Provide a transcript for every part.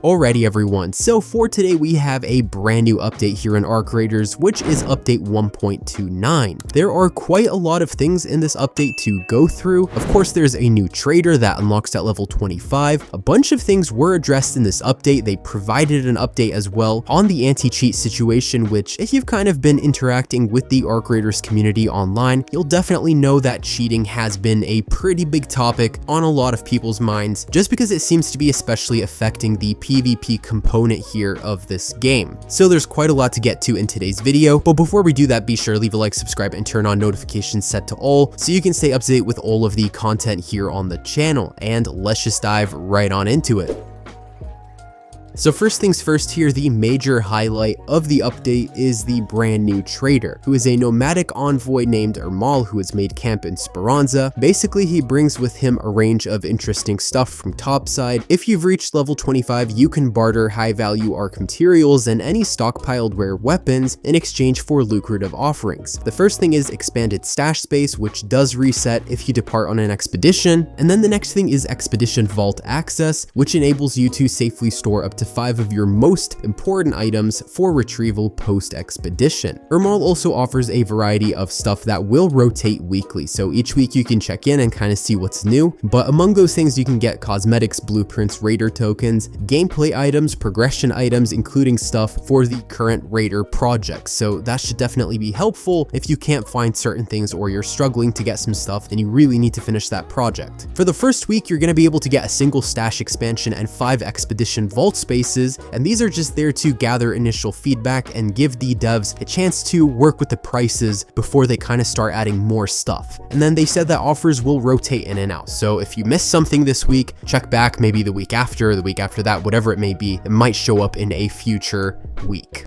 Alrighty everyone, so for today we have a brand new update here in Arc Raiders, which is update 1.29. There are quite a lot of things in this update to go through. Of course, there's a new trader that unlocks at level 25. A bunch of things were addressed in this update. They provided an update as well on the anti-cheat situation, which if you've kind of been interacting with the Arc Raiders community online, you'll definitely know that cheating has been a pretty big topic on a lot of people's minds, just because it seems to be especially affecting the PvP component here of this game. So there's quite a lot to get to in today's video, but before we do that, be sure to leave a like, subscribe, and turn on notifications set to all so you can stay up to date with all of the content here on the channel. And let's just dive right on into it. So first things first here, the major highlight of the update is the brand new trader, who is a nomadic envoy named Ermal who has made camp in Speranza. Basically, he brings with him a range of interesting stuff from topside. If you've reached level 25, you can barter high value Arc materials and any stockpiled rare weapons in exchange for lucrative offerings. The first thing is expanded stash space, which does reset if you depart on an expedition. And then the next thing is expedition vault access, which enables you to safely store up to 5 of your most important items for retrieval post-expedition. Ermal also offers a variety of stuff that will rotate weekly, so each week you can check in and kind of see what's new, but among those things you can get cosmetics, blueprints, raider tokens, gameplay items, progression items, including stuff for the current raider project, so that should definitely be helpful if you can't find certain things or you're struggling to get some stuff and you really need to finish that project. For the first week, you're going to be able to get a single stash expansion and 5 expedition vault spaces, and these are just there to gather initial feedback and give the devs a chance to work with the prices before they kind of start adding more stuff. And then they said that offers will rotate in and out, so if you miss something this week, check back maybe the week after, that, whatever it may be. It might show up in a future week.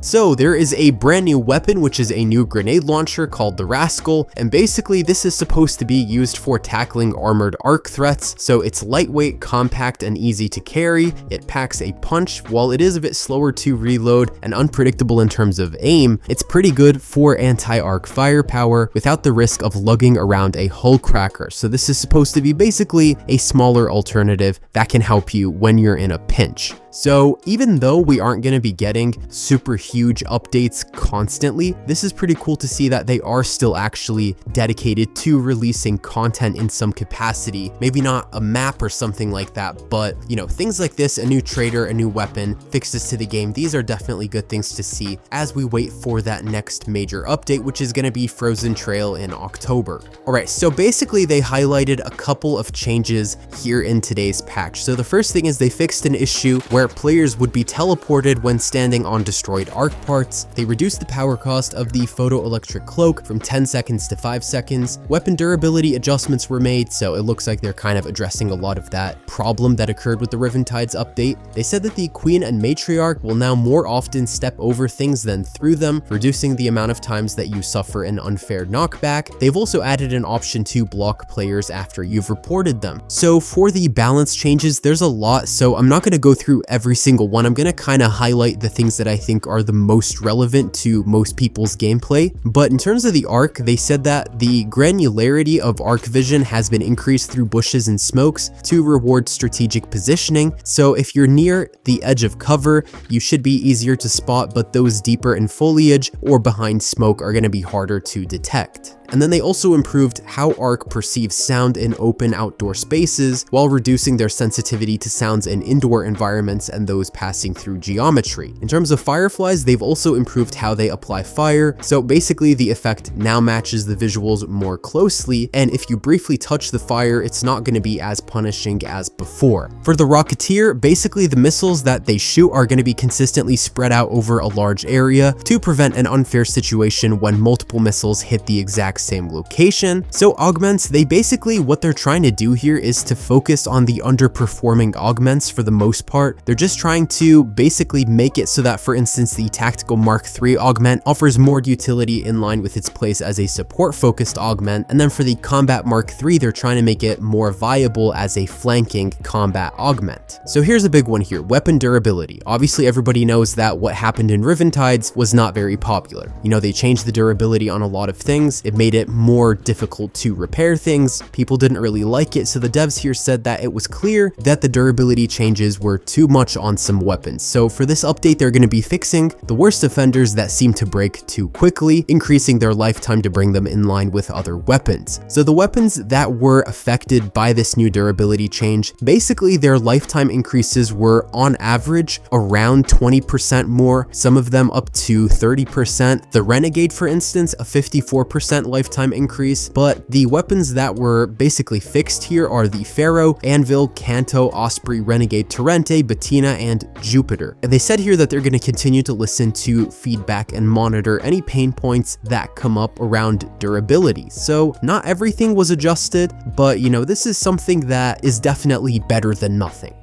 So there is a brand new weapon, which is a new grenade launcher called the Rascal, and basically this is supposed to be used for tackling armored arc threats. So it's lightweight, compact, and easy to carry. It packs a punch. While it is a bit slower to reload and unpredictable in terms of aim, it's pretty good for anti-arc firepower without the risk of lugging around a hull cracker. So this is supposed to be basically a smaller alternative that can help you when you're in a pinch. So even though we aren't going to be getting super huge updates constantly, this is pretty cool to see that they are still actually dedicated to releasing content in some capacity. Maybe not a map or something like that, but you know, things like this, a new trader, a new weapon, fixes to the game. These are definitely good things to see as we wait for that next major update, which is going to be Frozen Trail in October. Alright, so basically they highlighted a couple of changes here in today's patch. So the first thing is they fixed an issue where players would be teleported when standing on destroyed arc parts. They reduced the power cost of the photoelectric cloak from 10 seconds to 5 seconds. Weapon durability adjustments were made, so it looks like they're kind of addressing a lot of that problem that occurred with the Riventide's update. They said that the Queen and Matriarch will now more often step over things than through them, reducing the amount of times that you suffer an unfair knockback. They've also added an option to block players after you've reported them. So for the balance changes, there's a lot, so I'm not going to go through every single one. I'm going to kind of highlight the things that I think are the most relevant to most people's gameplay. But in terms of the arc, they said that the granularity of arc vision has been increased through bushes and smokes to reward strategic positioning. So if you're near the edge of cover, you should be easier to spot, but those deeper in foliage or behind smoke are going to be harder to detect. And then they also improved how Arc perceives sound in open outdoor spaces while reducing their sensitivity to sounds in indoor environments and those passing through geometry. In terms of fireflies, they've also improved how they apply fire, so basically the effect now matches the visuals more closely, and if you briefly touch the fire, it's not going to be as punishing as before. For the Rocketeer, basically the missiles that they shoot are going to be consistently spread out over a large area to prevent an unfair situation when multiple missiles hit the exact same location. So augments, they basically, what they're trying to do here is to focus on the underperforming augments for the most part. They're just trying to basically make it so that, for instance, the Tactical Mark III augment offers more utility in line with its place as a support focused augment, and then for the Combat Mark III, they're trying to make it more viable as a flanking combat augment. So here's a big one here, weapon durability. Obviously everybody knows that what happened in Riventides was not very popular. You know, they changed the durability on a lot of things. It made made it more difficult to repair things. People didn't really like it, so the devs here said that it was clear that the durability changes were too much on some weapons. So for this update, they're going to be fixing the worst offenders that seem to break too quickly, increasing their lifetime to bring them in line with other weapons. So the weapons that were affected by this new durability change, basically their lifetime increases were on average around 20% more, some of them up to 30%. The Renegade, for instance, a 54% lifetime increase, but the weapons that were basically fixed here are the Pharaoh, Anvil, Canto, Osprey, Renegade, Torrente, Bettina, and Jupiter. And they said here that they're going to continue to listen to feedback and monitor any pain points that come up around durability. So not everything was adjusted, but you know, this is something that is definitely better than nothing.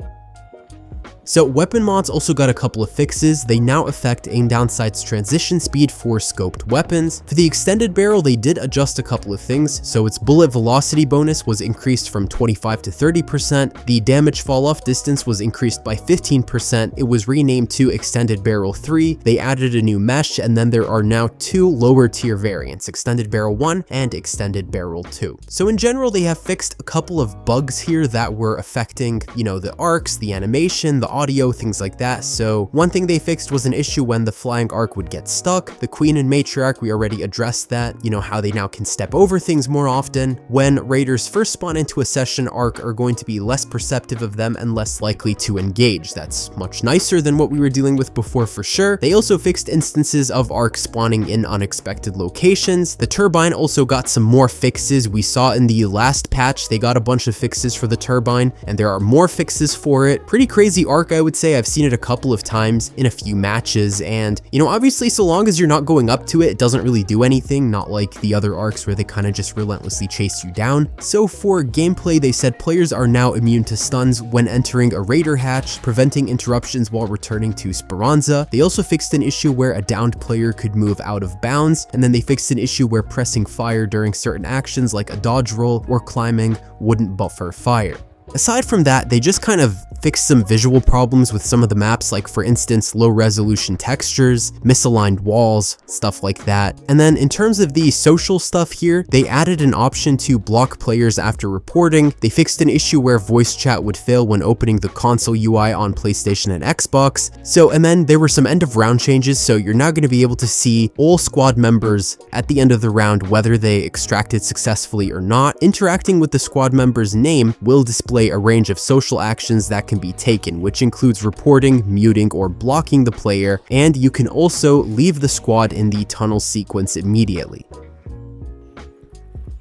So weapon mods also got a couple of fixes. They now affect aim down sight's transition speed for scoped weapons. For the extended barrel, they did adjust a couple of things. So its bullet velocity bonus was increased from 25 to 30%. The damage fall off distance was increased by 15%. It was renamed to Extended Barrel 3. They added a new mesh, and then there are now two lower tier variants, Extended Barrel 1 and Extended Barrel 2. So in general, they have fixed a couple of bugs here that were affecting, you know, the arcs, the animation, the audio, things like that. So one thing they fixed was an issue when the flying arc would get stuck. The Queen and Matriarch, we already addressed that, you know, how they now can step over things more often. When raiders first spawn into a session, arc are going to be less perceptive of them and less likely to engage. That's much nicer than what we were dealing with before for sure. They also fixed instances of arc spawning in unexpected locations. The turbine also got some more fixes. We saw in the last patch, they got a bunch of fixes for the turbine, and there are more fixes for it. Pretty crazy arc, I would say. I've seen it a couple of times in a few matches, and you know, obviously so long as you're not going up to it, it doesn't really do anything, not like the other arcs where they kind of just relentlessly chase you down. So for gameplay, they said players are now immune to stuns when entering a raider hatch, preventing interruptions while returning to Speranza. They also fixed an issue where a downed player could move out of bounds, and then they fixed an issue where pressing fire during certain actions like a dodge roll or climbing wouldn't buffer fire. Aside from that, they just kind of fixed some visual problems with some of the maps, like for instance, low resolution textures, misaligned walls, stuff like that. And then in terms of the social stuff here, they added an option to block players after reporting. They fixed an issue where voice chat would fail when opening the console UI on PlayStation and Xbox. And then there were some end of round changes, so you're now going to be able to see all squad members at the end of the round, whether they extracted successfully or not. Interacting with the squad member's name will display a range of social actions that can be taken, which includes reporting, muting, or blocking the player, and you can also leave the squad in the tunnel sequence immediately.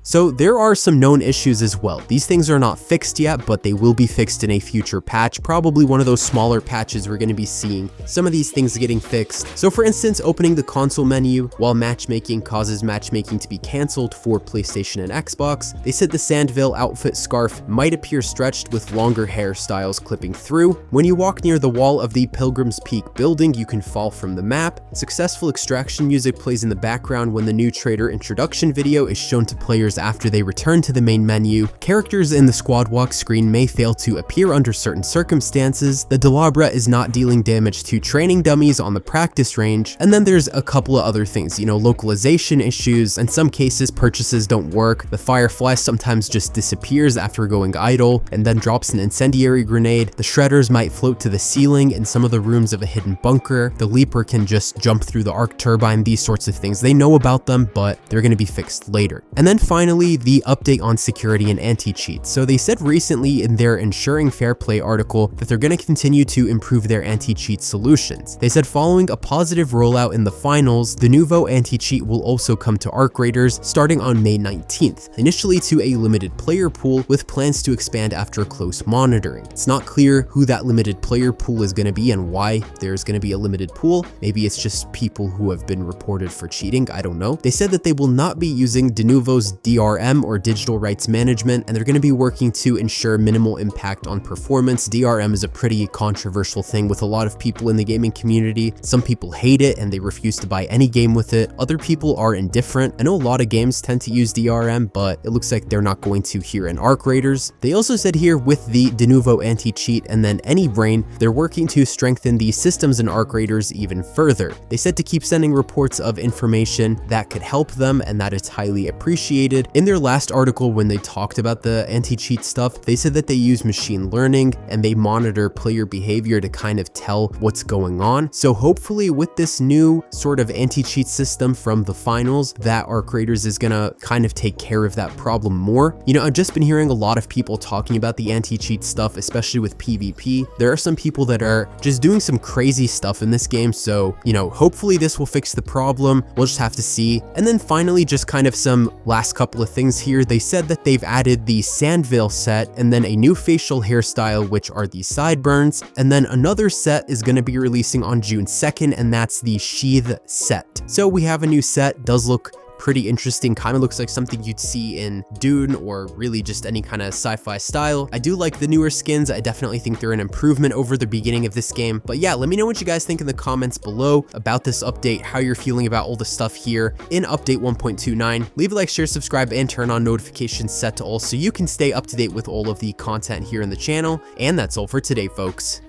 So there are some known issues as well. These things are not fixed yet, but they will be fixed in a future patch, probably one of those smaller patches we're going to be seeing some of these things getting fixed. So for instance, opening the console menu while matchmaking causes matchmaking to be cancelled for PlayStation and Xbox. They said the Sandville outfit scarf might appear stretched with longer hairstyles clipping through. When you walk near the wall of the Pilgrim's Peak building, you can fall from the map. Successful extraction music plays in the background when the new trader introduction video is shown to players after they return to the main menu. Characters in the squad walk screen may fail to appear under certain circumstances. The Delabra is not dealing damage to training dummies on the practice range. And then there's a couple of other things, you know, localization issues. In some cases, purchases don't work. The Firefly sometimes just disappears after going idle and then drops an incendiary grenade. The Shredders might float to the ceiling in some of the rooms of a hidden bunker. The Leaper can just jump through the arc turbine, these sorts of things. They know about them, but they're going to be fixed later. And then finally, the update on security and anti-cheat. So they said recently in their Ensuring Fair Play article that they're going to continue to improve their anti-cheat solutions. They said following a positive rollout in the finals, the Nuvo anti-cheat will also come to Arc Raiders starting on May 19th, initially to a limited player pool with plans to expand after close monitoring. It's not clear who that limited player pool is going to be and why there's going to be a limited pool. Maybe it's just people who have been reported for cheating, I don't know. They said that they will not be using Denuvo's DRM or digital rights management, and they're going to be working to ensure minimal impact on performance. DRM is a pretty controversial thing with a lot of people in the gaming community. Some people hate it and they refuse to buy any game with it. Other people are indifferent. I know a lot of games tend to use DRM, but it looks like they're not going to here in Arc Raiders. They also said here with the de novo anti-cheat and then any brain, they're working to strengthen the systems in Arc Raiders even further. They said to keep sending reports of information that could help them and that it's highly appreciated. In their last article, when they talked about the anti-cheat stuff, they said that they use machine learning and they monitor player behavior to kind of tell what's going on. So hopefully with this new sort of anti-cheat system from the finals, that Arc Raiders is gonna kind of take care of that problem more. You know, I've just been hearing a lot of people talking about the anti-cheat stuff, especially with PvP. There are some people that are just doing some crazy stuff in this game, so, you know, hopefully this will fix the problem. We'll just have to see. And then finally, just kind of some last couple of things here. They said that they've added the Sandvale set and then a new facial hairstyle, which are the sideburns. And then another set is going to be releasing on June 2nd, and that's the Sheath set. So we have a new set, does look pretty interesting, kind of looks like something you'd see in Dune or really just any kind of sci-fi style. I do like the newer skins. I definitely think they're an improvement over the beginning of this game. But yeah, let me know what you guys think in the comments below about this update, how you're feeling about all the stuff here in update 1.29. Leave a like, share, subscribe, and turn on notifications set to all so you can stay up to date with all of the content here in the channel. And that's all for today, folks.